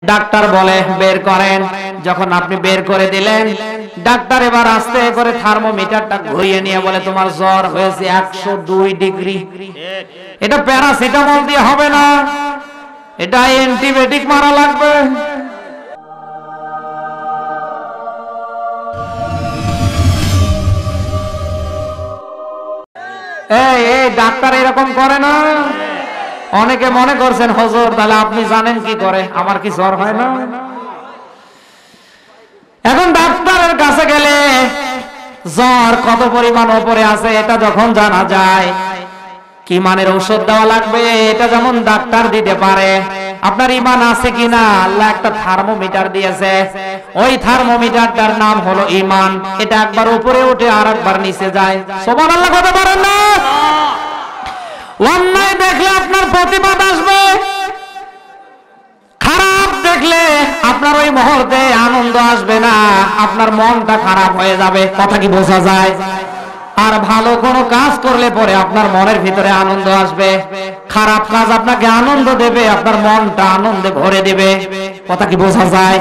Doctor বলে বের করেন। যখন আপনি বের করে দিলেন, ডাক্তার এবার আস্তে করে থার্মোমিটারটা ঘুরিয়ে নিয়ে বলে তোমার জ্বর হয়েছে 102 ডিগ্রি। এটা প্যারাসিটামল দিয়ে হবে না, এটা অ্যান্টিবায়োটিক মারা লাগবে। এই ডাক্তার এরকম করে না। অনেকে মনে করছেন হুজুর তাহলে আপনি জানেন কি করে, আমার কি জ্বর হয় না? এখন ডাক্তারের কাছে গেলে জ্বর কত পরিমাণ উপরে আছে এটা যখন জানা যায়, কি মানের ঔষধ দেওয়া লাগবে এটা যেমন ডাক্তার দিতে পারে, আপনার ঈমান আছে কিনা আল্লাহ একটা থার্মোমিটার দিয়েছে। ওই থার্মোমিটারটার নাম হলো ঈমান। এটা একবার উপরে ওঠে আর একবার নিচে যায়। সুবহানাল্লাহ কথা বলেন না? অন্যায় দেখলে আপনার প্রতিবাদ আসবে, খারাপ দেখলে আপনার ওই মুহূর্তে আনন্দ আসবে না, আপনার মনটা খারাপ হয়ে যাবে। কথা কি বোঝা যায়? আর ভালো কোনো কাজ করলে পরে আপনার মনের ভিতরে আনন্দ আসবে। খারাপ কাজ আপনাকে আনন্দ দেবে, আপনার মনটা আনন্দে ভরে দেবে। কথা কি বোঝা যায়?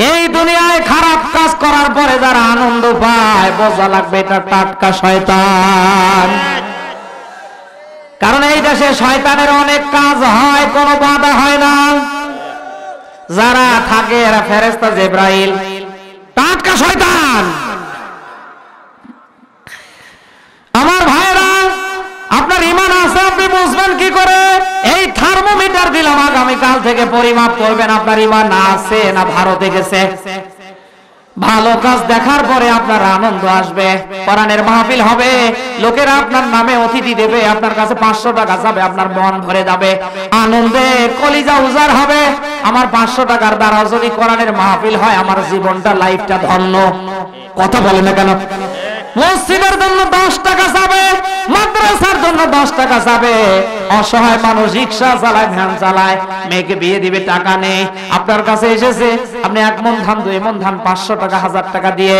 এই দুনিয়ায় খারাপ কাজ করার পরে যারা আনন্দ পায়, বোঝা লাগবে এটা টাটকা শয়তান। কারণ এই দেশে শয়তানের অনেক কাজ হয়, কোনো বাধা হয় না। যারা থাকে এরা ফেরেশতা জিবরাইল, টাটকা শয়তান। আমার ভাইরা, আপনার ঈমান আছে আপনি বুঝবেন কি করে? এই থার্মোমিটার দিলাম, আগামী কাল থেকে পরিমাপ করবেন আপনার ঈমান আছে না ভারতে গেছে। ভালো কাজ দেখার পরে আপনার আনন্দ আসবে, কোরআনের মাহফিল হবে, লোকেরা আপনার নামে অতিথি দেবে, আপনার কাছে 500 টাকা যাবে, আপনার মন ভরে যাবে, আনন্দে কলিজা উজাড় হবে। আমার 500 টাকার দ্বারা যদি কোরআনের মাহফিল হয়, আমার জীবনটা লাইফটা ধন্য। কথা বলে না কেন? মসজিদের জন্য 10 টাকা যাবে, মাদ্রাসার জন্য 10 টাকা যাবে। অসহায় মানুষ রিকশা চালায়, ভ্যান চালায়, মেয়েকে বিয়ে দিবে, টাকা নেই, আপনার কাছে এসেছে, আপনি 1 মণ ধান 2 মণ ধান 500 টাকা 1000 টাকা দিয়ে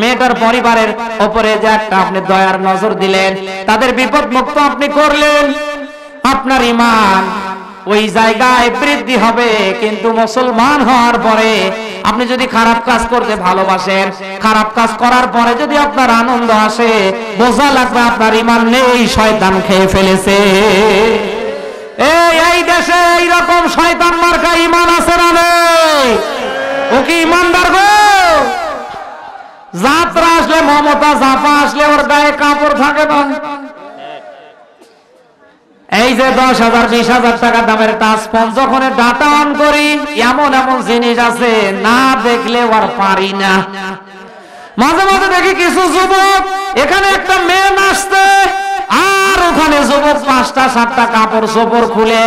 মেয়েটার পরিবারের উপরে যে একটা আপনি দয়ার নজর দিলেন, তাদের বিপদ মুক্ত আপনি করলেন, আপনার ঈমান ওই জায়গায় বৃদ্ধি হবে। কিন্তু মুসলমান হওয়ার পরে আপনি যদি খারাপ কাজ করতে ভালোবাসেন, খারাপ কাজ করার পরে যদি আপনার আনন্দ আসে, বোঝা লাগবে আপনার ঈমান নেই, শয়তান খেয়ে ফেলেছে। এই দেশে এইরকম শয়তান মার্কা ঈমান আছে না নেই? ও কি ঈমানদার গো? যাত্রা আসলে, মমতা জাপা আসলে ওর গায়ে কাপড় থাকে না। এই যে 10,000 20,000 টাকা দামের টাচ ফোন যখন ডাটা অন করি, এমন এমন জিনিস আছে না দেখলে আর পারি না। মাঝে মাঝে দেখি কিছু যুবক, এখানে একটা মেয়ে নাচতে, আর ওখানে যুবক 5টা 7টা কাপড় চোপড় খুলে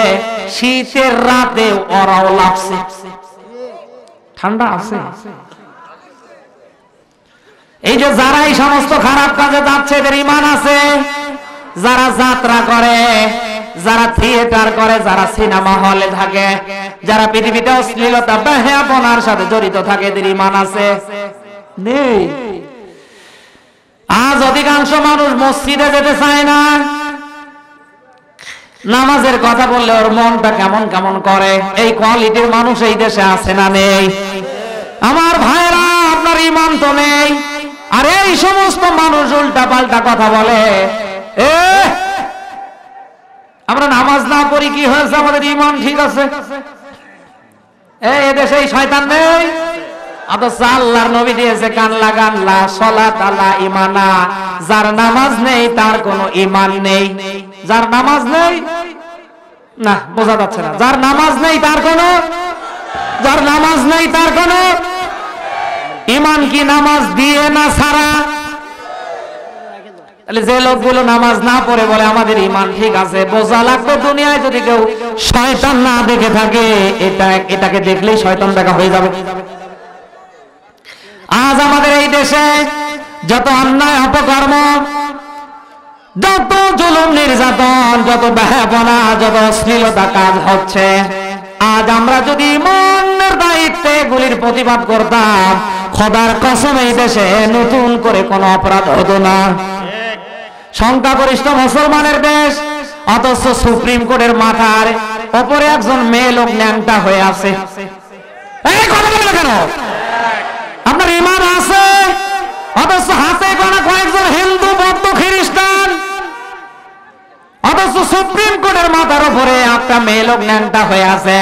শীতের রাতে ওরাও লাগছে। ঠান্ডা আছে। এই যে যারা এই সমস্ত খারাপ কাজে যাচ্ছে, এদের ঈমান আছে। যারা যাত্রা করে, যারা থিয়েটার করে, যারা সিনেমা হলে থাকে, যারা পৃথিবীতে অশ্লীলতা বেহায়াপনার সাথে জড়িত থাকে, এদের ঈমান আছে নেই। আজ অধিকাংশ মানুষ মসজিদে যেতে চায় না, নামাজের কথা বললে ওর মনটা কেমন কেমন করে। এই কোয়ালিটির মানুষ এই দেশে আছে না নেই? আমার ভাইরা, আপনার ঈমান তো নেই, আর এই সমস্ত মানুষ উল্টা পাল্টা কথা বলে। আমরা নামাজ না পড়ি কি হয়েছে? আমাদের ঈমান ঠিক আছে। এই দেশে শয়তান নেই। অথচ আল্লাহর নবী দিয়েছে কান লাগান, লা সালাত আলা ঈমানা, যার নামাজ নেই তার কোনো ঈমান নেই। যার নামাজ নেই, না বোঝা যাচ্ছে না, যার নামাজ নেই তার কোনো, যার নামাজ নেই তার কোনো ঈমান কি নামাজ দিয়ে না ছাড়া? যে লোকগুলো নামাজ না পড়ে বলে আমাদের ঈমান ঠিক আছে, বোঝা লাগবে দুনিয়ায় যদি কেউ শয়তান না দেখে থাকে, এটাকে দেখলেই শয়তান দেখা হয়ে যাবে। আজ আমাদের এই দেশে যত অন্যায় অপকর্ম, যত জুলুম নির্যাতন, যত বেহায়াপনা, যত অশ্লীলতা কাজ হচ্ছে, আজ আমরা যদি মনের দায়িত্বে এগুলির প্রতিবাদ করতাম, খোদার কসম এই দেশে নতুন করে কোনো অপরাধ হতো না। সংখ্যাগরিষ্ঠ মুসলমানের দেশ, অথচ সুপ্রিম কোর্টের মাথার ওপরে একজন মেয়ে লোক ন্যাংটা হয়ে আছে। এই কথা বলে কেন? আপনার ঈমান আছে, অথচ হাতে গোনা কয়েকজন হিন্দু, বৌদ্ধ, খ্রিস্টান, অথচ সুপ্রিম কোর্টের মাথার উপরে একটা মেয়ে লোক ন্যাংটা হয়ে আছে।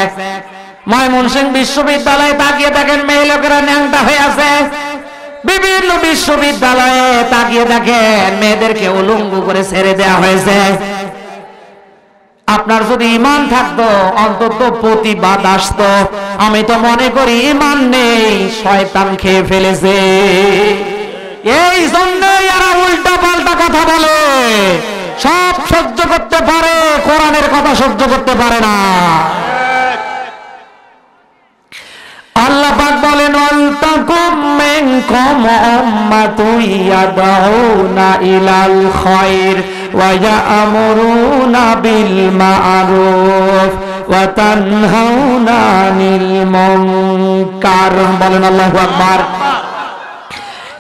ময়মনসিংহ বিশ্ববিদ্যালয়ে তাকিয়ে দেখেন মেয়ে লোকেরা ন্যাংটা হয়ে আছে। বিভিন্ন বিশ্ববিদ্যালয়ে তাকিয়ে দেখেন মেয়েদেরকে উলঙ্গ করে ছেড়ে দেওয়া হয়েছে। আপনার যদি ঈমান থাকতো অন্তত প্রতিবাদ আসতো। আমি তো মনে করি ঈমান নেই, শয়তান খেয়ে ফেলেছে। এই জন্য এরা উল্টা পাল্টা কথা বলে। সব সহ্য করতে পারে, কোরআনের কথা সহ্য করতে পারে না। আল্লাহ পাক বলেন ওয়ালতাকুম মিনকুম উম্মাতুন ইয়াদউনা ইলাল খায়র ওয়া ইয়া'মুরুনা বিল মা'রুফ ওয়া তানহাউনা আনিল মুনকার। বলেন আল্লাহু আকবার।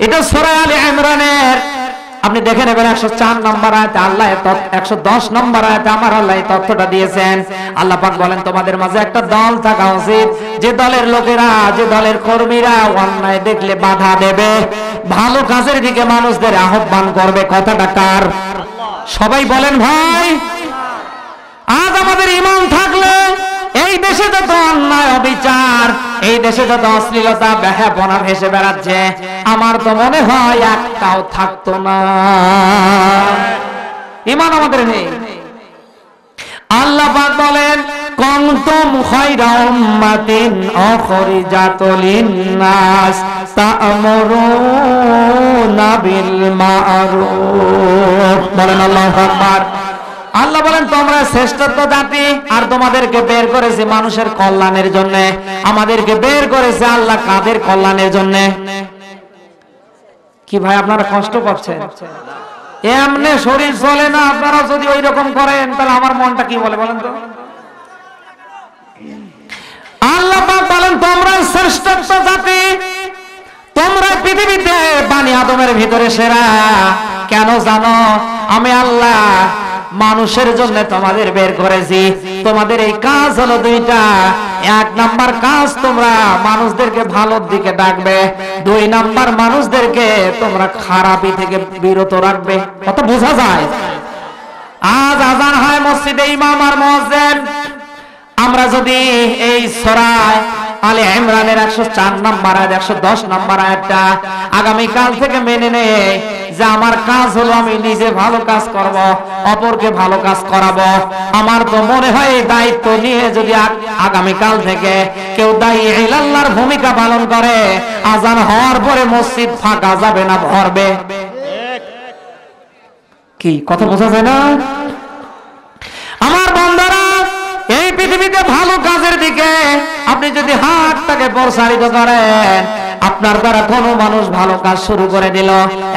এটা সূরা আলে ইমরানের আপনি দেখে নেবেন 104 নম্বর আয়াতে আল্লাহ 110 নম্বর আয়াতে আমার আল্লাহ এই তথ্যটা দিয়েছেন। আল্লাহ পাক বলেন তোমাদের মাঝে একটা দল থাকা উচিত, যে দলের লোকেরা, যে দলের কর্মীরা অন্যায় দেখলে বাধা দেবে, ভালো কাজের দিকে মানুষদের আহ্বান করবে। কথাটা কার? সবাই বলেন ভাই। আজ আমাদের ঈমান থাকলে এই দেশে যত অন্যায় অবিচার, এই দেশে যত অশ্লীলতা বেহাপনা ভেসে বেড়াচ্ছে, আমার তো মনে হয় একটাও থাকতো না। ঈমান আমাদের নেই। আল্লাহ পাক বলেন কুনতুম খায়রা উম্মাতিন উখরিজাত লিন-নাস তা'মুরুনা বিল মা'রুফ। বলেন আল্লাহু আকবার। আল্লাহ বলেন তোমরা শ্রেষ্ঠত্ব জাতি, আর তোমাদেরকে বের করেছে মানুষের কল্যাণের জন্য। আমাদেরকে বের করেছে আল্লাহ কাদের কল্যাণের জন্য? কি ভাই আপনারা কষ্ট পাচ্ছেন? এমনি শরীর চলে না, আপনারা যদি ওই রকম করেন তাহলে আমার মনটা কি বলে বলেন তো? আল্লাহ পাক বলেন তোমরা শ্রেষ্ঠত্ব জাতি, তোমরা পৃথিবীতে বানি আদমের ভিতরে সেরা। কেন জানো? আমি আল্লাহ মানুষের জন্য তোমাদের বের করেছি। তোমাদের এই কাজ হলো দুইটা। এক নাম্বার কাজ, তোমরা মানুষদেরকে ভালোর দিকে ডাকবে। দুই নাম্বার, মানুষদেরকে তোমরা খারাপি থেকে বিরত রাখবে। কত বোঝা যায়? আজ আজান হয় মসজিদে, ইমাম আর মুয়াজ্জিন, আমরা যদি এই সূরা আলে ইমরানের 104 নম্বর আয়াত 110 নম্বর আয়াতটা আগামী কাল থেকে মেনে নেই যে আমার কাজ হলো আমি নিজে ভালো কাজ করব, অপরকে ভালো কাজ করাবো। আমার তো মনে হয় এই দায়িত্ব নিয়ে যদি আগামী কাল থেকে কেউ দায়ী ইলাল্লাহর ভূমিকা পালন করে, আজান হওয়ার পরে মসজিদ ফাঁকা যাবে না, ভরবে। কি কথা বোঝা যায় না? আমার বান্দারা, এই পৃথিবীতে ভালো কাজের দিকে আপনি যদি হাতটাকে প্রসারিত করেন, আপনার দ্বারা কোনো মানুষ ভালো কাজ শুরু করে দিল,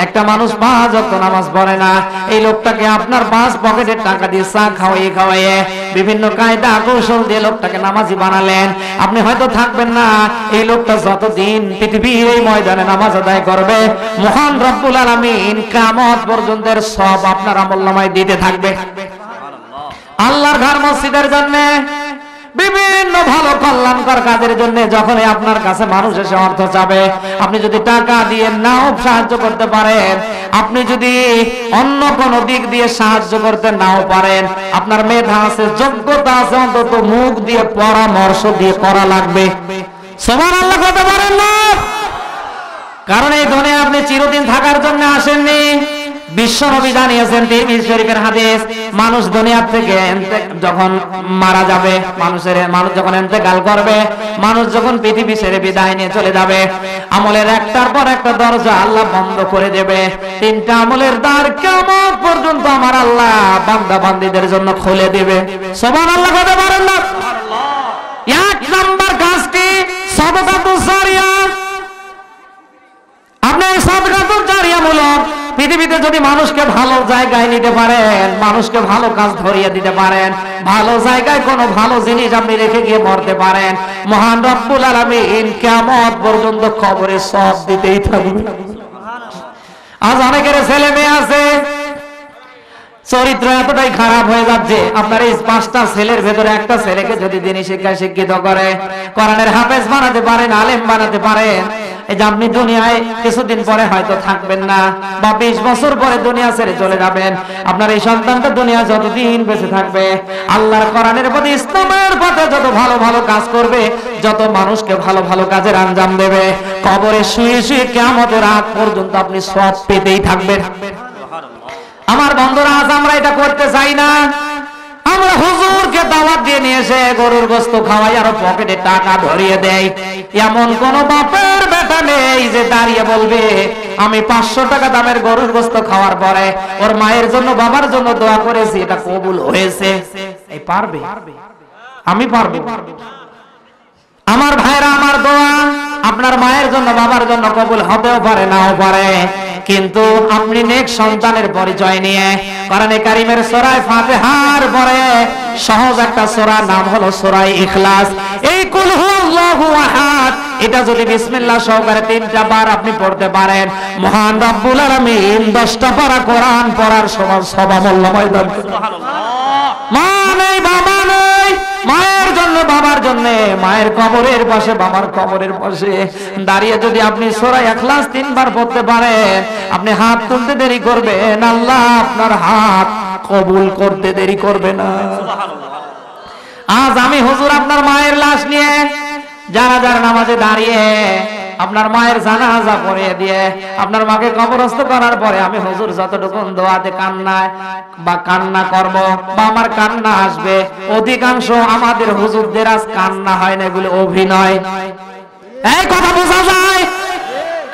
একটা মানুষ 5 ওয়াক্ত নামাজ পড়ে না, এই লোকটাকে আপনার 5 পকেটের টাকা দিয়ে চা খাওয়াইয়ে বিভিন্ন কায়দা কৌশল দিয়ে লোকটাকে নামাজি বানালেন। আপনি হয়তো থাকবেন না, এই লোকটা যতদিন পৃথিবীর এই ময়দানে নামাজ আদায় করবে, মহান রব্বুল আলামিন কিয়ামত পর্যন্ত সব আপনার আমলনামায় দিতে থাকবে। আল্লাহর ঘর মসজিদের জন্য, বিভিন্ন ভালো কল্যাণকর কাজের জন্য যখনই আপনার কাছে মানুষ এসে অর্থ চাবে, আপনি যদি টাকা দিয়ে নাও সাহায্য করতে পারেন, আপনি যদি অন্য কোন দিক দিয়ে সাহায্য করতে নাও পারেন, আপনার মেধা আছে, যোগ্যতা আছে, অন্তত মুখ দিয়ে পরামর্শ দিয়ে করা লাগবে। সুবহানাল্লাহ করতে পারেন না? কারণ এই দুনিয়া আপনি চিরদিন থাকার জন্য আসেননি। বিশ্বনবী জানিয়েছেন তিরমিজি শরীফের হাদিস, মানুষ দুনিয়া থেকে যখন মারা যাবে, মানুষ যখন ইন্তেকাল করবে, মানুষ যখন পৃথিবী ছেড়ে বিদায় নিয়ে চলে যাবে, আমলের একটার পর একটা দরজা আল্লাহ বন্ধ করে দেবে। 3টা আমলের দ্বার কিয়ামত পর্যন্ত আমার আল্লাহ বান্দা বান্দীদের জন্য খুলে দেবে। সুবহানাল্লাহ বলতে পারেন না? এক নাম্বার কাজ কি? সাদকাতুল জারিয়া। আপনি সাদকাতুল জারিয়া মূলক পৃথিবীতে যদি মানুষকে ভালো জায়গায় নিতে পারেন, মানুষকে ভালো কাজ ধরিয়ে দিতে পারেন, ভালো জায়গায় কোনো ভালো জিনিস আপনি রেখে গিয়ে মরতে পারেন, মহান রব্বুল আলামিন কিয়ামত পর্যন্ত কবরে সব দিতেই থাকবে। আজ অনেকের ছেলে মেয়ে আছে, চরিত্র এতটাই খারাপ হয়ে যাচ্ছে, আপনার এই 5টা ছেলের ভেতরে একটা ছেলেকে যদি দিনী শিক্ষায় শিক্ষিত করে, কোরআনের হাফেজ বানাতে পারেন, আলেম বানাতে পারেন, এই যে আপনি দুনিয়ায় কিছুদিন পরে হয়তো থাকবেন না, বা 20 বছর পরে দুনিয়া ছেড়ে চলে যাবেন, আপনার এই সন্তানটা দুনিয়া যতদিন বেঁচে থাকবে, আল্লাহর কোরআনের প্রতি, ইসলামের পথে যত ভালো ভালো কাজ করবে, যত মানুষকে ভালো ভালো কাজের আঞ্জাম দেবে, কবরে শুয়ে শুয়ে কিয়ামতের আগ পর্যন্ত আপনি সওয়াব পেতেই থাকবেন। আমার বন্ধুরা, আজ আমরা এটা করতে চাই না। আমরা হুজুরকে দাওয়াত দিয়ে নিয়ে এসে গরুর গোশত খাওয়াই আর পকেটে টাকা ধরিয়ে দেয়। এমন কোন বাপের বেটা নেই যে দাঁড়িয়ে বলবে আমি 500 টাকা দামের গরুর গোশত খাওয়ার পরে ওর মায়ের জন্য বাবার জন্য দোয়া করেছি, এটা কবুল হয়েছে। এই পারবে? আমি পারবো? আমার ভাইরা, আমার দোয়া আপনার মায়ের জন্য বাবার জন্য কবুল হতেও পারে, নাও পারে, কিন্তু আপনি নেক সন্তানের পরিচয় নিয়ে কোরআনে কারীমের সূরা ফাতিহার পরে সহজ একটা সূরা নাম হলো সূরা ইখলাস, এই কুল হুয়াল্লাহু আহাদ, এটা যদি বিসমিল্লাহ সহকারে 3টা বার আপনি পড়তে পারেন, মহান রব্বুল আলামিন 10টা পারা কোরআন পড়ার সমামূল্যময় দান করবেন। সুবহানাল্লাহ। মা নেই, বাবা নেই, মায়ের জন্য বাবার জন্য, মায়ের কবরের পাশে বাবার কবরের পাশে দাঁড়িয়ে যদি আপনি সূরা ইখলাস 3 বার পড়তে পারেন, আপনি হাত তুলতে দেরি করবেন, আল্লাহ আপনার হাত কবুল করতে দেরি করবে না। আজ আমি হুজুর আপনার মায়ের লাশ নিয়ে জানাজার নামাজে দাঁড়িয়ে আপনার মায়ের জানাজা পড়িয়ে দিয়ে আপনার মাকে কবরস্থ করার পরে আমি হুজুর যতটুকু দোয়াতে কান্না করব বা আমার কান্না আসবে, অধিকাংশ আমাদের হুজুরদের আজ কান্না হয় না, এগুলো অভিনয়। এই কথা বোঝা যায়?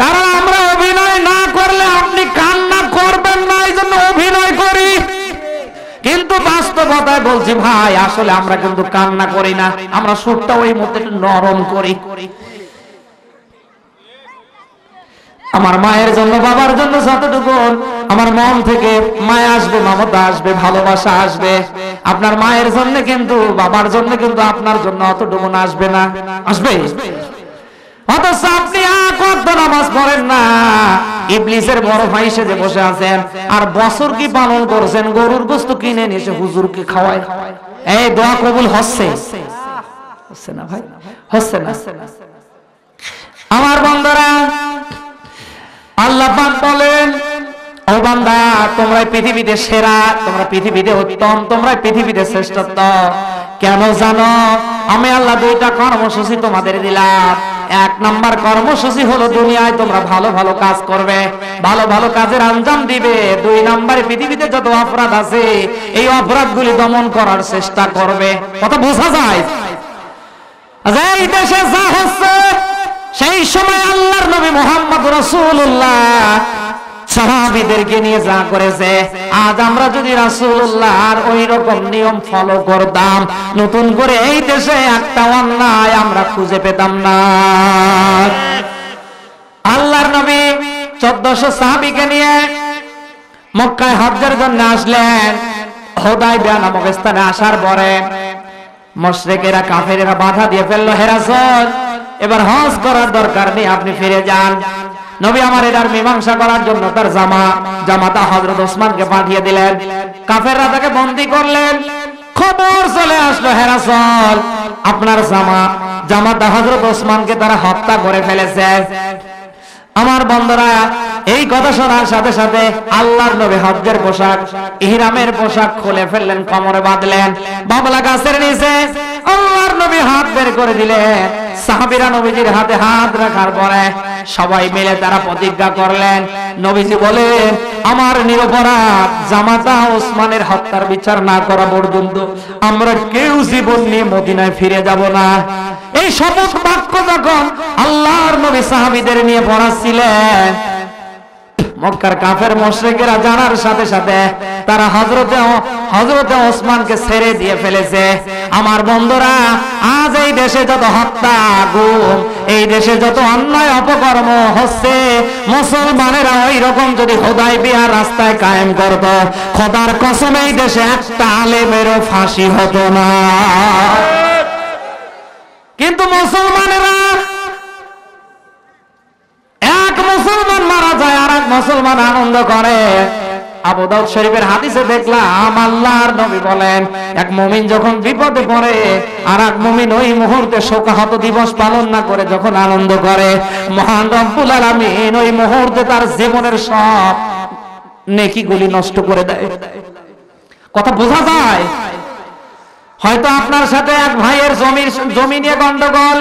কারণ আমরা অভিনয় না করলে আপনি কান্না করবেন না, এই জন্য অভিনয় করি। কিন্তু বাস্তবতায় বলছি ভাই, আসলে আমরা কিন্তু কান্না করি না, আমরা সুরটা ওই মধ্যে নরম করি। আমার মায়ের জন্য বাবার জন্য যতটুকু আমার মন থেকে মায়া আসবে, মমতা আসবে, ভালোবাসা আসবে, আপনার মায়ের জন্য কিন্তু বাবার জন্য কিন্তু আপনার জন্য অতটুকু আসবে না, আসবে। অথচ আপনি কত নামাজ পড়েন না, ইবলিসের বড় ভাই সেজে বসে আছেন, আর বছর কি পালন করছেন, গরুর গোশত কিনে নিয়ে হুজুরকে খাওয়ায়। এই দোয়া কবুল হচ্ছে? হচ্ছে না ভাই, হচ্ছে না। আমার বন্ধুরা, আল্লাহ পাক বলেন, ও বান্দা তোমরা পৃথিবীতে সেরা, তোমরা পৃথিবীতে উত্তম, তোমরা পৃথিবীতে শ্রেষ্ঠত্ব। কেন জানো? আমি আল্লাহ 2টা কর্মসূচি তোমাদের দিলাম। 1 নাম্বার কর্মসূচি হলো দুনিয়ায় তোমরা ভালো ভালো কাজ করবে, ভালো ভালো কাজের আঞ্জাম দিবে। 2 নাম্বারে পৃথিবীতে যত অপরাধ আছে এই অপরাধগুলি দমন করার চেষ্টা করবে। কথা বোঝা যায়? এই দেশে যা হচ্ছে, সেই সময় আল্লাহর নবী মুহাম্মদ রাসূলুল্লাহ সাহাবীদেরকে নিয়ে যা করেছে, আজ আমরা যদি রাসূলুল্লাহর ওই রকম নিয়ম ফলো করতাম, নতুন করে এই দেশে একটা অন্যায় আমরা খুঁজে পেতাম না। আল্লাহর নবী 1400 সাহাবীকে নিয়ে মক্কায় হজ্জের জন্য আসলেন। হুদায়বিয়া নামক স্থানে আসার পরে মুশরিকেরা, কাফেরেরা বাধা দিয়ে ফেললো, হে রাসূল এবার হজ করার দরকার নেই, আপনি ফিরে যান। নবী আমার এটার মীমাংসা করার জন্য তার জামাতা হযরত ওসমানকে পাঠিয়ে দিলেন। কাফেররা তাকে বন্দী করলেন। খবর চলে আসলো, হে রাসূল আপনার জামাতা হযরত ওসমানকে তারা হত্যা করে ফেলেছে। আমার বন্ধুরা, এই কথা শোনার সাথে সাথে আল্লাহর নবী হজ্জের পোশাক, ইহরামের পোশাক খুলে ফেললেন, কোমরে বাঁধলেন, বাবলা গাছের নিচে আল্লাহর নবী হাত বের করে দিলেন। সাহাবীরা নবীজির হাতে হাত রাখার পরে সবাই মিলে তারা প্রতিজ্ঞা করলেন, নবীজি বলেন আমার নিরপরাধ জামাতা ওসমানের হত্যার বিচার না করা পর্যন্ত আমরা কেউ জীবন নিয়ে মদিনায় ফিরে যাব না। এই শপথ বাক্য যখন আল্লাহর নবী সাহাবীদের নিয়ে পড়াচ্ছিলেন, মক্কার কাফের মুশরিকেরা জানার সাথে সাথে তারা হযরতে ওসমানকে ছেড়ে দিয়ে ফেলেছে। আমার বন্ধুরা, আজ এই দেশে যত হত্যা, গুম, এই দেশে যত অন্যায় অপকর্ম হচ্ছে, মুসলমানেরা ওই রকম যদি হুদায়বিয়ার রাস্তায় কায়েম করত, খোদার কসম এই দেশে একটা আলেমেরও ফাঁসি হতো না। কিন্তু মুসলমানেরা, এক মুসলমান মারা যায় আর এক মুসলমান আনন্দ করে। আবু দাউদ শরীফের হাদিসে দেখলাম আল্লাহর নবী বলেন, এক মুমিন যখন বিপদে পড়ে আর এক মুমিন ওই মুহূর্তে শোকাহত দিবস পালন না করে যখন আনন্দ করে, মহান রব্বুল আলামিন ওই মুহূর্তে তার জীবনের সব নেকিগুলি নষ্ট করে দেয়। কথা বোঝা যায়? হয়তো আপনার সাথে এক ভাইয়ের জমি নিয়ে গন্ডগোল,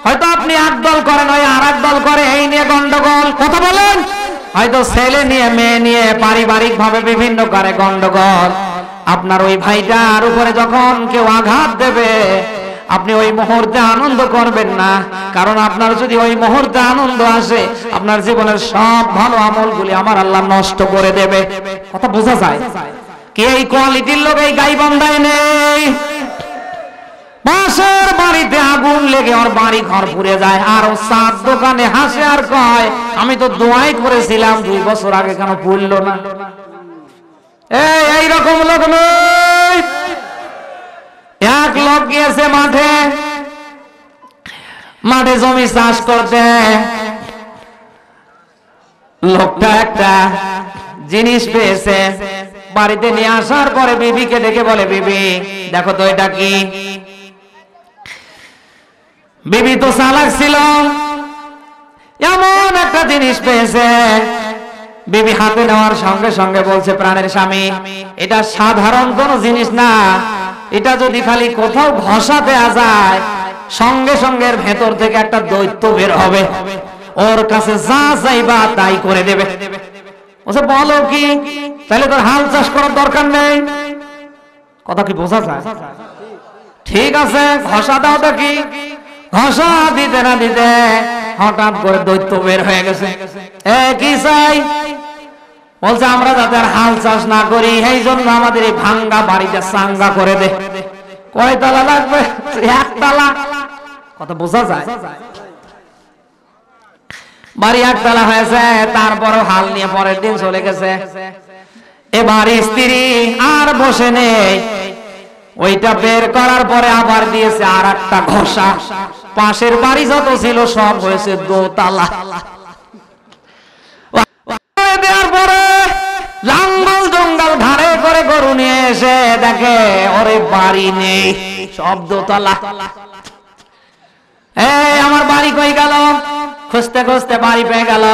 হয়তো আপনি এক দল করেন, ওই আর এক দল করে, এই নিয়ে গন্ডগোল। কথা বলেন। হয়তো ছেলে নিয়ে মেয়ে নিয়ে পারিবারিক ভাবে বিভিন্ন করে গন্ডগোল। আপনার ওই ভাইটার উপরে যখন কেউ আঘাত দেবে, আপনি ওই মুহূর্তে আনন্দ করবেন না, কারণ আপনার যদি ওই মুহূর্তে আনন্দ আসে, আপনার জীবনের সব ভালো আমলগুলি আমার আল্লাহ নষ্ট করে দেবে। কথা বোঝা যায়? কে এই কোয়ালিটির লোক এই গাইবান্ধায় নেই? পাশের বাড়িতে আগুন লেগে ওর বাড়ি ঘর পুড়ে যায়, আর ও চার দোকানে হাসে আর কয়, আমি তো দোয়াই করেছিলাম 2 বছর আগে, কেন পুড়লো না? এই রকম লোক নয়। এক লোক গিয়েছে মাঠে জমি চাষ করতে। লোকটা একটা জিনিস পেয়েছে, বাড়িতে নিয়ে আসার পরে বিবিকে ডেকে বলে, বিবি দেখো তো এটা কি? বিবি তো চালাক ছিল, এমন একটা জিনিস পেয়েছে। বিবি হাতে নেওয়ার সঙ্গে সঙ্গে বলছে, প্রাণের স্বামী, এটা সাধারণ কোনো জিনিস না, এটা যদি খালি কোথাও ঘষা দেয়া যায়, সঙ্গে সঙ্গে এর ভেতর থেকে একটা দৈত্য বের হবে, ওর কাছে যা চাইবা তাই করে দেবে। বলছে, বলো কি? তাহলে তোর হাল চাষ করার দরকার নেই। কথা কি বোঝা যায়? ঠিক আছে, ঘষা দাও দেখি। ঘষা দিতে না দিতে হঠাৎ করে দৈত্য বের হয়ে গেছে। কি চাই? বলছে, আমরা যাতে আর হাল চাষ না করি, এই জন্য আমাদের এই ভাঙ্গা বাড়িটা চাঙ্গা করে দে। কয় তালা লাগবে? 1 তালা। কথা বোঝা যায়? বাড়ি 1 তালা হয়েছে, তারপরও হাল নিয়ে পরের দিন চলে গেছে। এবার স্ত্রী আর বসে নেই, ওইটা বের করার পরে আবার দিয়েছে আর একটা ঘষা। পাশের বাড়ি যত ছিল সব হয়েছে 2 তালা। দেওয়ার পরে জঙ্গল জঙ্গল ঘাড়ে করে গরু নিয়ে এসে দেখে ওরে বাড়ি নেই, সব 2 তালা। আমার বাড়ি কই গেল? খুঁজতে খুঁজতে বাড়ি পেয়ে গেল।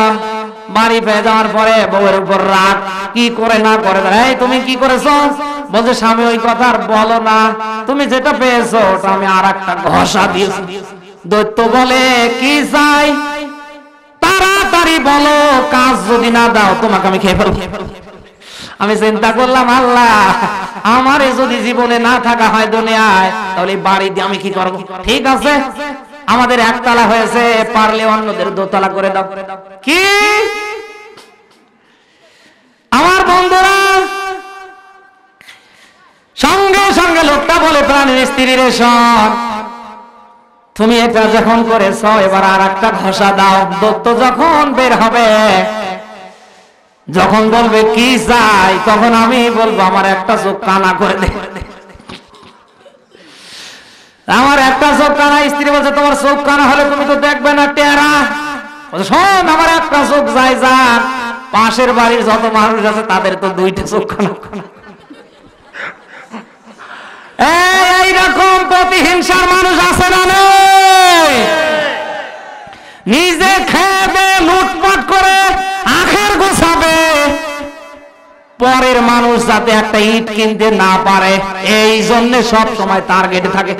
বাড়ি পেয়ে যাওয়ার পরে বউয়ের উপর রাগ, কি করে না করে, এই তুমি কি করেছো? বলছে, স্বামী ওই কথা আর বলো না, তুমি যেটা পেয়েছো ওটা আমি আর একটা ঘষা দিয়েছি। দৈত্য বলে, কি চাই? তাড়াতাড়ি বলো, কাজ যদি না দাও তোমাকে আমি খেয়ে ফেলবো। আমি চিন্তা করলাম, আল্লাহ আমার যদি জীবনে না থাকা হয় দুনিয়ায়, তাহলে বাড়ি দিয়ে আমি কি করবো? ঠিক আছে, আমাদের 1 তালা হয়েছে, পারলে অন্যদের 2 তালা করে দাও। কি? আমার বন্ধুরা, সঙ্গে সঙ্গে লোকটা বলে, প্রাণের স্ত্রীর শোন, তুমি এটা যখন করেছ, এবার আর একটা ঘষা দাও। দত্ত যখন বের হবে, যখন বলবে কি চাই, তখন আমি বলবো আমার একটা চোখ কানা করে দে। আমার একটা চোখ কানা। স্ত্রী বলছে, তোমার চোখ কানা হলে তুমি তো দেখবে না টেরা। শোন, আমার একটা চোখ যাই যান, পাশের বাড়ির যত মানুষ আছে তাদের তো 2টা চোখ কানা। এইরকম প্রতিহিংসার মানুষ আছে না? নিজে খাবে, লুটপাট করে আখের গোছাবে, পরের মানুষ যাতে একটা ইট কিনতে না পারে, এই জন্য সব সময় টার্গেটে থাকে।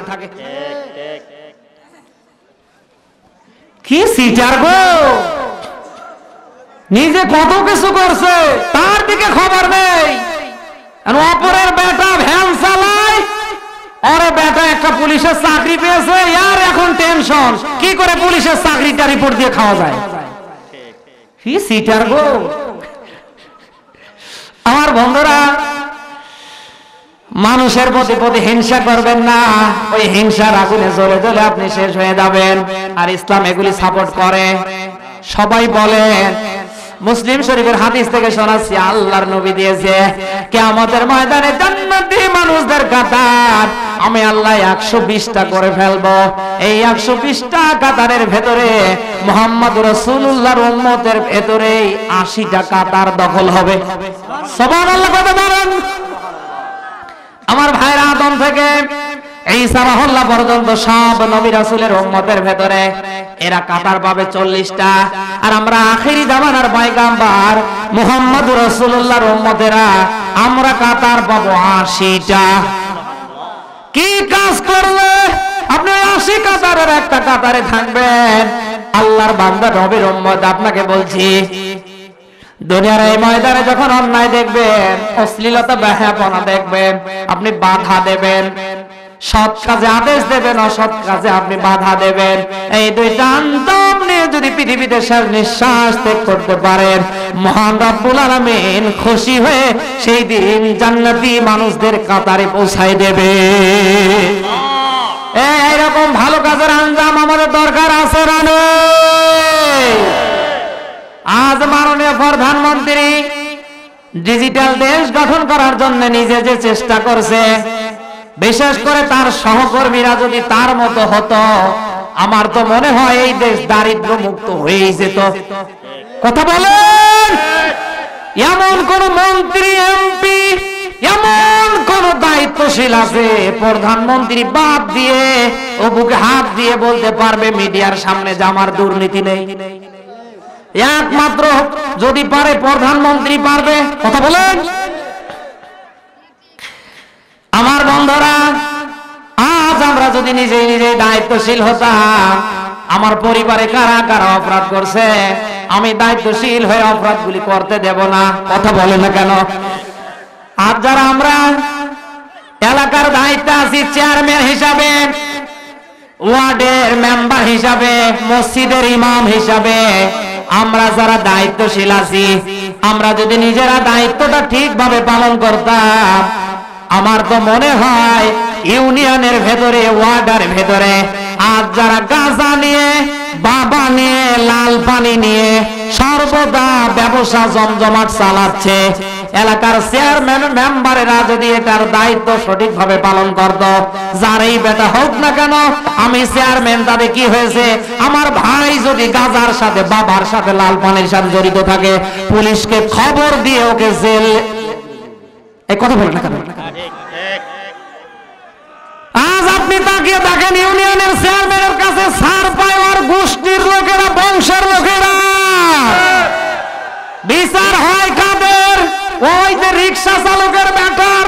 কি সিটার গো! নিজে কত কিছু করছে, তার দিকে খবর নেই। অপরের বেটা ভ্যান চালায়, আরে বেটা একটা পুলিশের চাকরি পেয়েছে, আর এখন টেনশন কি করে পুলিশের চাকরিটা রিপোর্ট দিয়ে খাওয়া যায়। কি সিটার গো! আমার বন্ধুরা, মানুষের প্রতি হিংসা করবেন না, ওই হিংসার আগুনে জ্বলে জ্বলে আপনি শেষ হয়ে যাবেন। আর ইসলাম এগুলি সাপোর্ট করে। সবাই বলেন, মুসলিম শরীফের হাদিস থেকে শোনাচ্ছি, আল্লাহর নবী দিয়েছে, কিয়ামতের ময়দানে জান্নাতি মানুষদের কাতার আমি আল্লাহ 120টা করে ফেলবো। এই 120টা কাতারের ভেতরে মুহাম্মদ রাসূলুল্লাহর উম্মতের ভেতরে 80টা কাতার দখল হবে। সুবহানাল্লাহ কথা বলেন। আমার ভাইরা আদম থেকে ঈসা রাহুল্লাহ পর্যন্ত সব নবী রাসূলের উম্মতের ভেতরে এরা কাতার পাবে 40টা, আর আমরা আখেরি জামানার পয়গম্বর মুহাম্মদুর রাসূলুল্লাহর উম্মতেরা আমরা কাতার পাবো 80টা। কি কাজ করলে আপনি 80 কাতারের একটা কাতারে থাকবেন? আল্লাহর বান্দা নবীর উম্মত, আপনাকে বলছি দুনিয়ার এই ময়দানে যখন অন্যায় দেখবেন, অশ্লীলতা বেহায়াপনা দেখবেন, আপনি বাধা দেবেন। সৎ কাজে আদেশ দেবেন, অসৎ কাজে আপনি বাধা দেবেন। এই দুইটা আন্তম নিয়ে যদি পৃথিবীতে শেষ নিঃশ্বাস ত্যাগ করতে পারেন, মহান রব্বুল আলামিন খুশি হয়ে সেই দিন জান্নাতি মানুষদের কাতারে পৌঁছায় দেবে। এইরকম ভালো কাজের আঞ্জাম আমাদের দরকার আছে না নেই? আজ মাননীয় প্রধানমন্ত্রী ডিজিটাল দেশ গঠন করার জন্য নিজে যে চেষ্টা করছে, বিশেষ করে তার সহকর্মীরা যদি তার মতো হতো, আমার তো মনে হয় এই দেশ দারিদ্র মুক্ত হয়ে যেত। কথা বলেন। এমন কোন মন্ত্রী, এমপি, এমন কোন দায়িত্বশীল আছে প্রধানমন্ত্রী বাদ দিয়ে ও বুকে হাত দিয়ে বলতে পারবে মিডিয়ার সামনে যে আমার দুর্নীতি নেই? একমাত্র যদি পারে প্রধানমন্ত্রী পারবে। কথা বলেন। আমার বন্ধুরা, আজ আমরা যদি নিজে নিজে দায়িত্বশীল হতাম, আমার পরিবারে কারা কারা অপরাধ করছে, আমি দায়িত্বশীল হয়ে অপরাধগুলি করতে দেব না। কথা বলে না কেন? আর যারা আমরা এলাকার দায়িত্বে আছি, চেয়ারম্যান হিসাবে, ওয়ার্ডের মেম্বার হিসাবে, মসজিদের ইমাম হিসাবে, আমরা যারা দায়িত্বশীল আছি, আমরা যদি নিজেরা দায়িত্বটা ঠিকভাবে পালন করতাম, আমার তো মনে হয় ইউনিয়নের ভেতরে, ওয়ার্ডের ভেতরে আজ যারা গাঁজা নিয়ে, বাবা নিয়ে, লাল পানি নিয়ে সর্বদা ব্যবসা জমজমাট চালাচ্ছে, এলাকার চেয়ারম্যান মেম্বারেরা যদি এটার দায়িত্ব সঠিকভাবে পালন করত, যারই বেটা হোক না কেন, আমি চেয়ারম্যান, তাতে কি হয়েছে? আমার ভাই যদি গাঁজার সাথে, বাবার সাথে, লাল পানির সাথে জড়িত থাকে, পুলিশকে খবর দিয়ে ওকে জেল। এই কথা বলে না কেন? আজ আপনি তাকিয়ে দেখেন, ইউনিয়নের চেয়ারম্যানের কাছে ছাড় পায় ওর গোষ্ঠীর লোকেরা, বংশের লোকেরা। বিচার হয় কাদের? ওই যে রিক্সা চালকের ব্যাটার।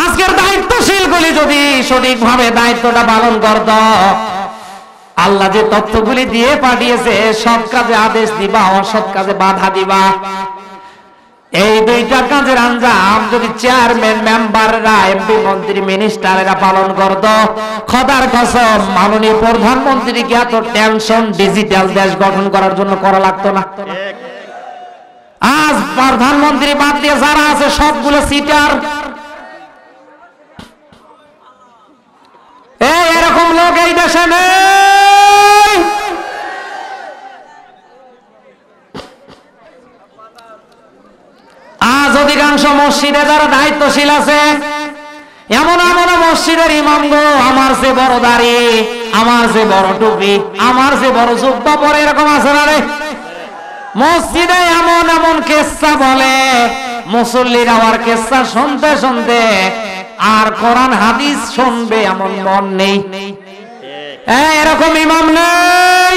আজকের দায়িত্বশীলগুলি যদি সঠিকভাবে দায়িত্বটা পালন করত, আল্লাহ যে তথ্যগুলি দিয়ে পাঠিয়েছে, সৎ কাজে আদেশ দিবা, অসৎ কাজে বাধা দিবা, এই দুইটা কাজের আঞ্জাম যদি চেয়ারম্যান, মেম্বাররা, এমপি, মন্ত্রী, মিনিস্টারেরা পালন করত, খোদার কসম মাননীয় প্রধানমন্ত্রীকে এত টেনশন ডিজিটাল দেশ গঠন করার জন্য করা লাগতো না। আজ প্রধানমন্ত্রী বাদ দিয়ে যারা আছে সবগুলো সিটার। এরকম লোক এই দেশে নেই। আজ অধিকাংশ মসজিদে যারা দায়িত্বশীল আছে, এমন এমন মসজিদের ইমাম গো, আমার যে বড় দাড়ি, আমার যে বড় টুপি, আমার যে বড় জুব্বা পরে, এরকম আছে না রে? মসজিদে এমন এমন কেচ্ছা বলে, মুসল্লির আমার কেচ্ছা শুনতে শুনতে আর কোরআন হাদিস শুনবে এমন মন নেই। এরকম ইমাম নেই।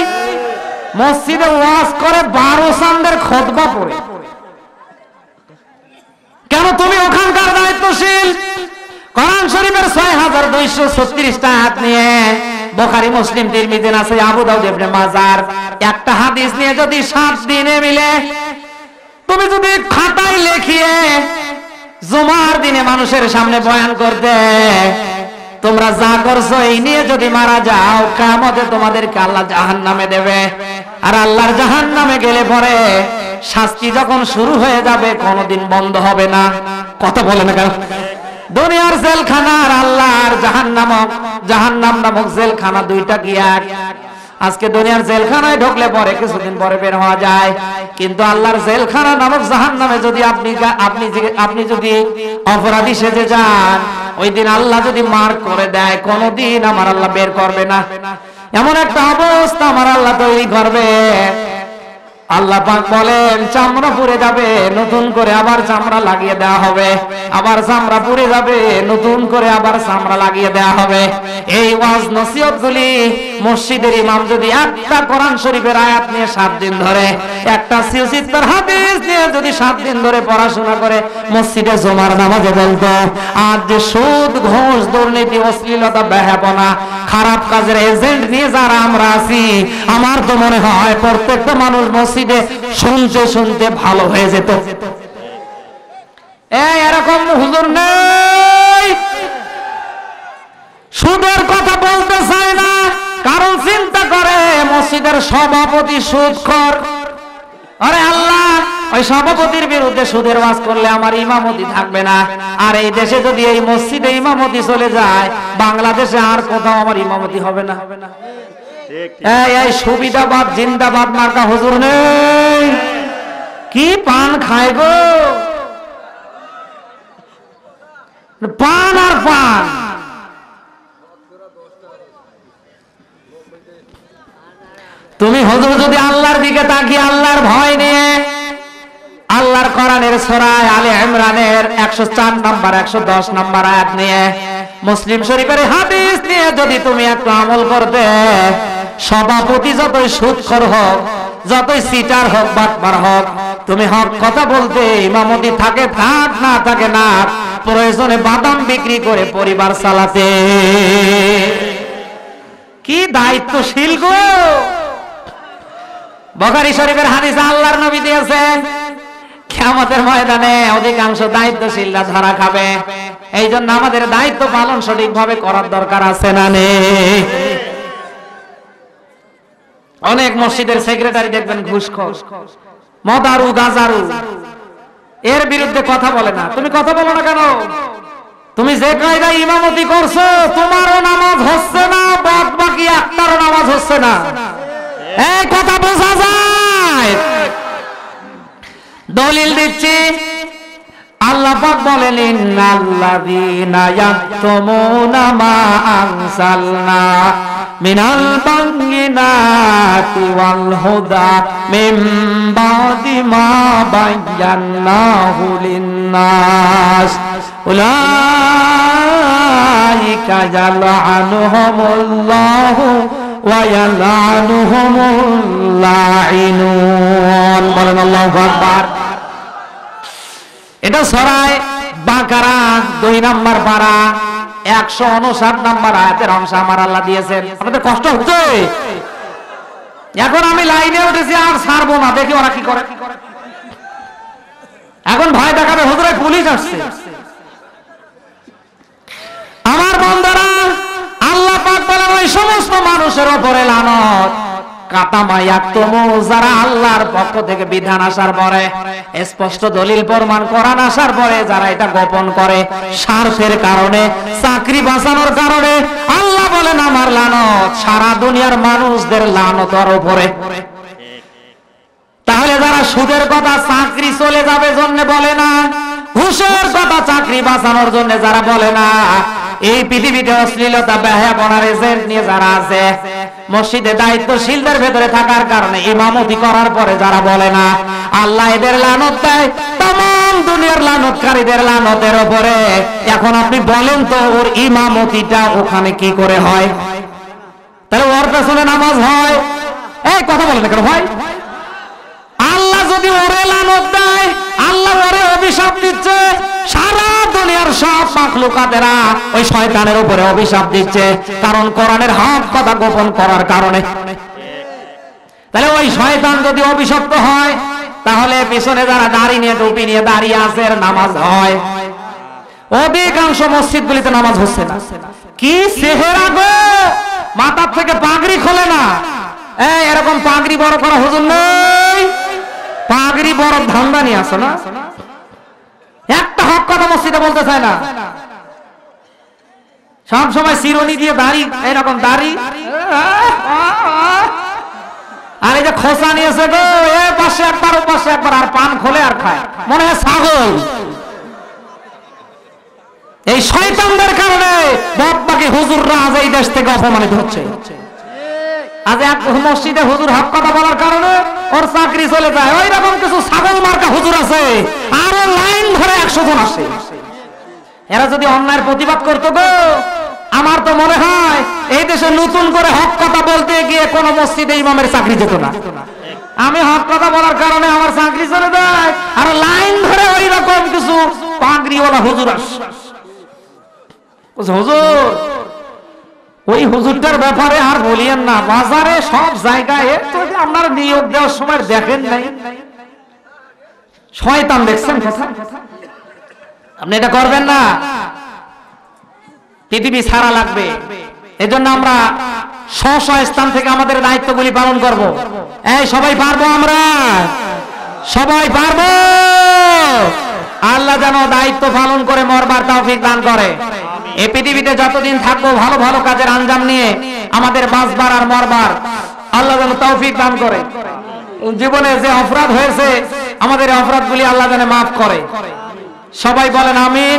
মসজিদে ওয়াজ করে 12 চাঁদের খুতবা পড়ে। কেন? তুমি ওখানকার দায়িত্বশীল। কোরআন শরীফের 6236টা আয়াত নিয়ে বুখারী, মুসলিম, তিরমিজি, নাসাই, আবু দাউদ, ইবনে মাজার একটা হাদিস নিয়ে যদি 7 দিনে মিলে তুমি যদি খাতায় লিখিয়ে জুমার দিনে মানুষের সামনে বয়ান করতে, তোমরা যা করছো এই নিয়ে যদি মারা যাও, কিয়ামতে তোমাদেরকে আল্লাহ জাহান্নামে দেবে। আর আল্লাহর জাহান্নামে গেলে পরে শাস্তি যখন শুরু হয়ে যাবে, কোনোদিন বন্ধ হবে না। কথা বলে না কেন? দুনিয়ার জেলখানা আর আল্লাহর জাহান্নাম নামক জেলখানা, দুইটা কি এক? আজকে দুনিয়ার জেলখানায় ঢুকলে পরে কিছুদিন পরে বের হওয়া যায়, কিন্তু আল্লাহর জেলখানা নামক জাহান্নামে যদি আপনি যদি অপরাধী সেজে যান, ওই দিন আল্লাহ যদি মার করে দেয়, কোনদিন আমার আল্লাহ বের করবে না। এমন একটা অবস্থা আমার আল্লাহ তৈরি করবে, আল্লাহ পাক বলেন চামড়া পুড়ে যাবে, নতুন করে আবার চামড়া লাগিয়ে দেওয়া হবে, আবার চামড়া পুড়ে যাবে, নতুন করে আবার চামড়া লাগিয়ে দেওয়া হবে। এই ওয়াজ নসিহতগুলি মসজিদের ইমাম যদি একটা কোরআন শরীফের আয়াত নিয়ে 7 দিন ধরে, একটা সিউসিত্তর হাদিস নিয়ে যদি 7 দিন ধরে পড়াশোনা করে মসজিদে জুমার নামাজে বলতো, আজ যে সুদ ঘুষ দুর্নীতি অশ্লীলতা বেহাপনা খারাপ কাজের এজেন্ট নিয়ে যারা আমরা আছি, আমার তো মনে হয় প্রত্যেকটা মানুষ মসজিদে শুনতে শুনতে ভালো হয়ে যেত। এরকম হুজুর নেই, সুদের কথা বলতে চায় না, কারণ চিন্তা করে মসজিদের সভাপতি সুদখোর। আরে আল্লাহ, ওই সভাপতির বিরুদ্ধে সুদের ওয়াজ করলে আমার ইমামতি থাকবে না। আর এই দেশে যদি এই মসজিদে ইমামতি চলে যায়, বাংলাদেশে আর কোথাও আমার ইমামতি হবে না। এই সুবিধাবাদ জিন্দাবাদ মার্কা হুজুর নেই, কি পান খায় গো, পান আর পান। তুমি হুজুর যদি আল্লাহর দিকে তাকিয়ে আল্লাহর ভয় নিয়ে আল্লাহর কোরআনের সূরা আলে ইমরানের 104 নম্বর 110 নম্বর আয়াত নিয়ে মুসলিম শরীফের হাদিস নিয়ে যদি তুমি একটু আমল করতে, সভাপতি যতই সুদখোর হোক, যতই সিটার হোক, বাটপার হোক, তুমি হক কথা বলতে, ইমামতি থাকে থাক না থাকে না, প্রয়োজনে বাদাম বিক্রি করে পরিবার চালাতে। কি দায়িত্বশীল গো। বুখারী শরীফের হাদিসে আল্লাহর নবী দিয়েছেন, কিয়ামতের ময়দানে অধিকাংশ দায়িত্বশীলরা ধরা খাবে। এই জন্য আমাদের দায়িত্ব পালন সঠিকভাবে করার দরকার আছে না নেই? অনেক মসজিদের সেক্রেটারি দেখবেন ঘুষখোর, মদারু, গাজারু, এর বিরুদ্ধে কথা বলে না। তুমি কথা বলো না কেন? তুমি যে কায়দায় ইমামতি করছো, তোমারও নামাজ হচ্ছে না, বাদ বাকি একটারও নামাজ হচ্ছে না। এই কথা বোঝা যায়। দলিল দিচ্ছি, আল্লাহ পাক বলেন, ইন্নাল্লাযীনা ইয়াকতুমুনা মা আনজালনা মিনাল বায়িনাতি ওয়াল হুদা মিন বাদি মা বায়্যানাহু লিন-নাস উলাইকা ইয়ালআনুহুমুল্লাহু ওয়া ইয়ালআনুহুমুল লাঈনুন। বলেন আল্লাহু আকবার। এটা সূরা বাকারা 2 নম্বর পারা 159 নম্বর আয়াতের অংশ আমার আল্লাহ দিয়েছেন। আপনাদের কষ্ট হচ্ছে? এখন আমি লাইনে উঠেছি, আর ছাড়বো না, দেখি ওরা কি করে। এখন ভয় দেখাবে, হুজুরে পুলিশ আসছে। আমার বন্ধুরা, আল্লাহ পাক বলেন ওই সমস্ত মানুষের উপরে লানত, যারা আল্লাহর পক্ষ থেকে বিধান আসার পরে, স্পষ্ট দলিল প্রমাণ কোরআন আসার পরে যারা এটা গোপন করে স্বার্থের কারণে, চাকরি বাঁচানোর কারণে, আল্লাহ বলেন আমার লানত সারা দুনিয়ার মানুষদের লানতের উপরে। তাহলে যারা সুদের কথা চাকরি চলে যাবে জন্য বলে না, ঘুষের কথা চাকরি বাঁচানোর জন্য যারা বলে না, এই পৃথিবীতে অশ্লীলতা বেহায়াপনার এজেন্ট নিয়ে যারা আছে, মসজিদে দায়িত্বশীলদের ভেতরে থাকার কারণে ইমামতি করার পরে যারা বলে না, আল্লাহ এদের লানত দেয় तमाम দুনিয়ার লানতকারীদের লানতের উপরে। এখন আপনি বলেন তো, ওর ইমামতিটা ওখানে কি করে হয়? তাহলে ওর পেছনে নামাজ হয়? এই কথা বলেন না কেন ভাই? আল্লাহ যদি ওরে লানত দেয়, আল্লাহ ওরে অভিশাপ দিচ্ছে, সারা দুনিয়ার সব মাখলুকাতেরা ওই শয়তানের উপরে অভিশাপ দিচ্ছে, কারণ কোরআনের হক কথা গোপন করার কারণে। তাহলে ওই শয়তান যদি অভিশপ্ত হয়, তাহলে পিছনে যারা দাড়ি নিয়ে টুপি নিয়ে দাঁড়িয়ে আছে নামাজ হয়। অধিকাংশ মসজিদগুলিতে নামাজ হচ্ছে না। কি চেহারা গো, মাথার থেকে পাগড়ি খোলে না। এরকম পাগড়ি বড় করা হুজুর নেই, পাগড়ি বড় ধান্দা নিয়ে আসো না। একটা হক কথা মসজিদে বলতে চায় না, সব সময় চিরুনি দিয়ে দাড়ি, এরকম দাড়ি, আর এই যে খোসা নিয়েছে গো, এ পাশে একবার ও পাশে একবার, আর পান খোলে আর খায়, মনে হয় ছাগল। এই শয়তানদের কারণে বাদবাকি হুজুররা আজ এই দেশ থেকে অপমানিত হচ্ছে। আজ এক মসজিদে হুজুর হক কথা বলার কারণে ওর চাকরি চলে যায়। ওই রকম কিছু ছাগল মার্কা হুজুর আছে, আরো লাইন ধরে 100 জন আসে। এরা যদি অন্যায়ের প্রতিবাদ করতো গো, আমার তো মনে হয় এই দেশে নতুন করে হক কথা বলতে গিয়ে কোন মসজিদে ইমামের চাকরি যেত না। আমি হক কথা বলার কারণে আমার চাকরি চলে যায়, আর লাইন ধরে ওই রকম কিছু পাগড়িওয়ালা হুজুর আসে। হুজুর, ওই হুজুরটার ব্যাপারে আর বলিয়েন না, বাজারে সব জায়গায় আপনারা নিয়োগ দেওয়ার সময় দেখেন নাই, শয়তান দেখছেন কথা। আপনি এটা করবেন না, পৃথিবী ছাড়া লাগবে। এজন্য আমরা স্ব স্থান থেকে আমাদের দায়িত্বগুলি পালন করব। এই সবাই পারবো? আমরা সবাই পারবো? আল্লাহ যেন দায়িত্ব পালন করে মরবার তৌফিক দান করে। এই পৃথিবীতে যতদিন থাকবো ভালো ভালো কাজের আঞ্জাম নিয়ে আমাদের বাঁচবার আর মরবার আল্লাহ যেন তৌফিক দান করে। জীবনে যে অপরাধ হয়েছে আমাদের অপরাধগুলি আল্লাহ যেন মাফ করে। সবাই বলেন আমিন।